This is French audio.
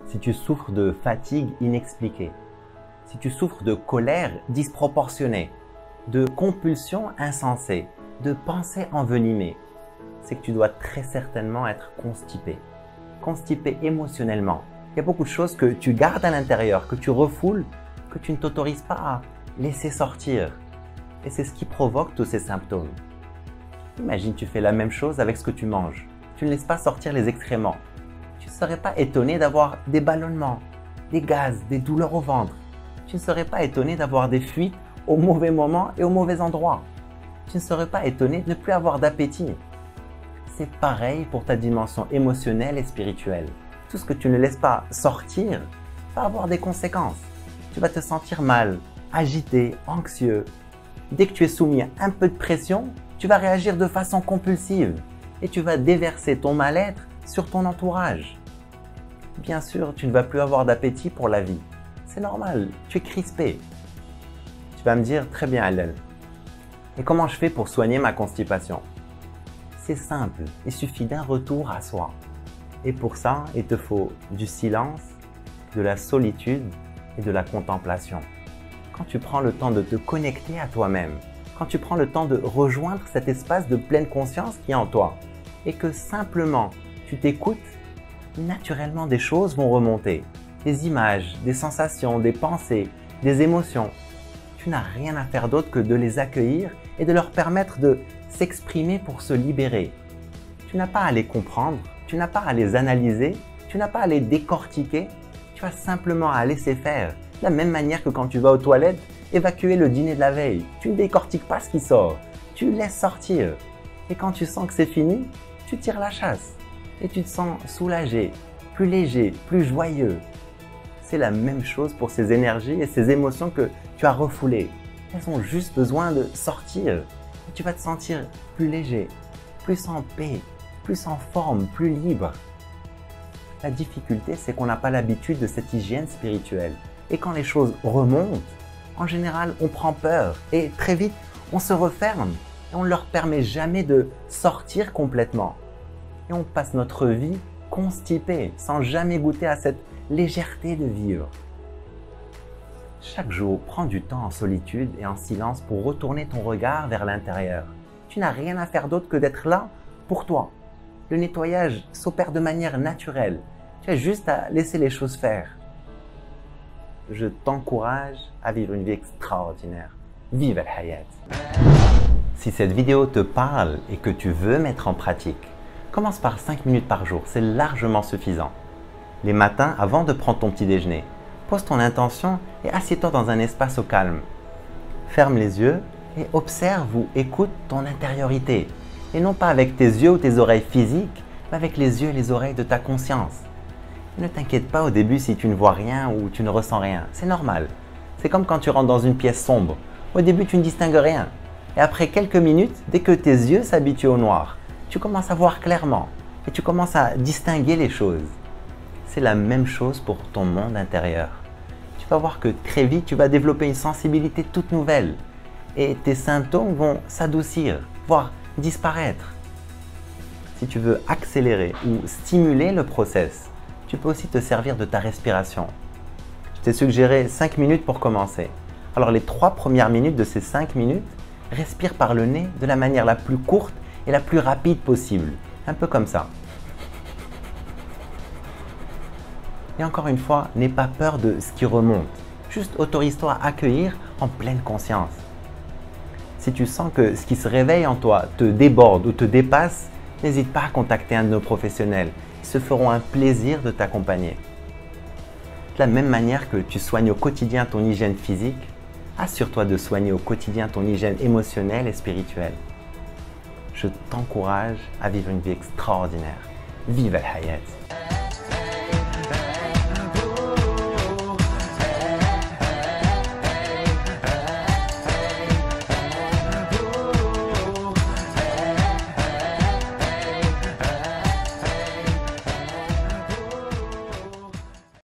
si tu souffres de fatigue inexpliquée, si tu souffres de colère disproportionnée, de compulsions insensées, de pensées envenimées, c'est que tu dois très certainement être constipé. Constipé émotionnellement. Il y a beaucoup de choses que tu gardes à l'intérieur, que tu refoules, que tu ne t'autorises pas à laisser sortir. Et c'est ce qui provoque tous ces symptômes. Imagine, tu fais la même chose avec ce que tu manges. Tu ne laisses pas sortir les excréments. Tu ne serais pas étonné d'avoir des ballonnements, des gaz, des douleurs au ventre. Tu ne serais pas étonné d'avoir des fuites au mauvais moment et au mauvais endroit. Tu ne serais pas étonné de ne plus avoir d'appétit. C'est pareil pour ta dimension émotionnelle et spirituelle. Tout ce que tu ne laisses pas sortir va avoir des conséquences. Tu vas te sentir mal, agité, anxieux. Dès que tu es soumis à un peu de pression, tu vas réagir de façon compulsive et tu vas déverser ton mal-être sur ton entourage. Bien sûr, tu ne vas plus avoir d'appétit pour la vie. C'est normal, tu es crispé. Tu vas me dire, très bien Allel. Et comment je fais pour soigner ma constipation? C'est simple, il suffit d'un retour à soi. Et pour ça, il te faut du silence, de la solitude et de la contemplation. Quand tu prends le temps de te connecter à toi-même, quand tu prends le temps de rejoindre cet espace de pleine conscience qui est en toi et que simplement tu t'écoutes, naturellement des choses vont remonter. Des images, des sensations, des pensées, des émotions. Tu n'as rien à faire d'autre que de les accueillir et de leur permettre de s'exprimer pour se libérer. Tu n'as pas à les comprendre, tu n'as pas à les analyser, tu n'as pas à les décortiquer, tu as simplement à laisser faire. De la même manière que quand tu vas aux toilettes, évacuer le dîner de la veille. Tu ne décortiques pas ce qui sort, tu laisses sortir. Et quand tu sens que c'est fini, tu tires la chasse et tu te sens soulagé, plus léger, plus joyeux. C'est la même chose pour ces énergies et ces émotions que tu as refoulées. Elles ont juste besoin de sortir. Et tu vas te sentir plus léger, plus en paix, plus en forme, plus libre. La difficulté, c'est qu'on n'a pas l'habitude de cette hygiène spirituelle. Et quand les choses remontent, en général, on prend peur et très vite, on se referme et on ne leur permet jamais de sortir complètement. Et on passe notre vie constipé, sans jamais goûter à cette légèreté de vivre. Chaque jour, prends du temps en solitude et en silence pour retourner ton regard vers l'intérieur. Tu n'as rien à faire d'autre que d'être là pour toi. Le nettoyage s'opère de manière naturelle. Tu as juste à laisser les choses faire. Je t'encourage à vivre une vie extraordinaire. Vive al-Hayat! Si cette vidéo te parle et que tu veux mettre en pratique, commence par 5 minutes par jour, c'est largement suffisant. Les matins, avant de prendre ton petit déjeuner, pose ton intention et assieds-toi dans un espace au calme. Ferme les yeux et observe ou écoute ton intériorité. Et non pas avec tes yeux ou tes oreilles physiques, mais avec les yeux et les oreilles de ta conscience. Ne t'inquiète pas au début si tu ne vois rien ou tu ne ressens rien, c'est normal. C'est comme quand tu rentres dans une pièce sombre. Au début, tu ne distingues rien. Et après quelques minutes, dès que tes yeux s'habituent au noir, tu commences à voir clairement et tu commences à distinguer les choses. C'est la même chose pour ton monde intérieur. Tu vas voir que très vite, tu vas développer une sensibilité toute nouvelle et tes symptômes vont s'adoucir, voire disparaître. Si tu veux accélérer ou stimuler le process, tu peux aussi te servir de ta respiration. Je t'ai suggéré 5 minutes pour commencer. Alors les 3 premières minutes de ces 5 minutes, respire par le nez de la manière la plus courte et la plus rapide possible. Un peu comme ça. Et encore une fois, n'aie pas peur de ce qui remonte. Juste autorise-toi à accueillir en pleine conscience. Si tu sens que ce qui se réveille en toi te déborde ou te dépasse, n'hésite pas à contacter un de nos professionnels. Ils se feront un plaisir de t'accompagner. De la même manière que tu soignes au quotidien ton hygiène physique, assure-toi de soigner au quotidien ton hygiène émotionnelle et spirituelle. Je t'encourage à vivre une vie extraordinaire. Vive al-Hayat!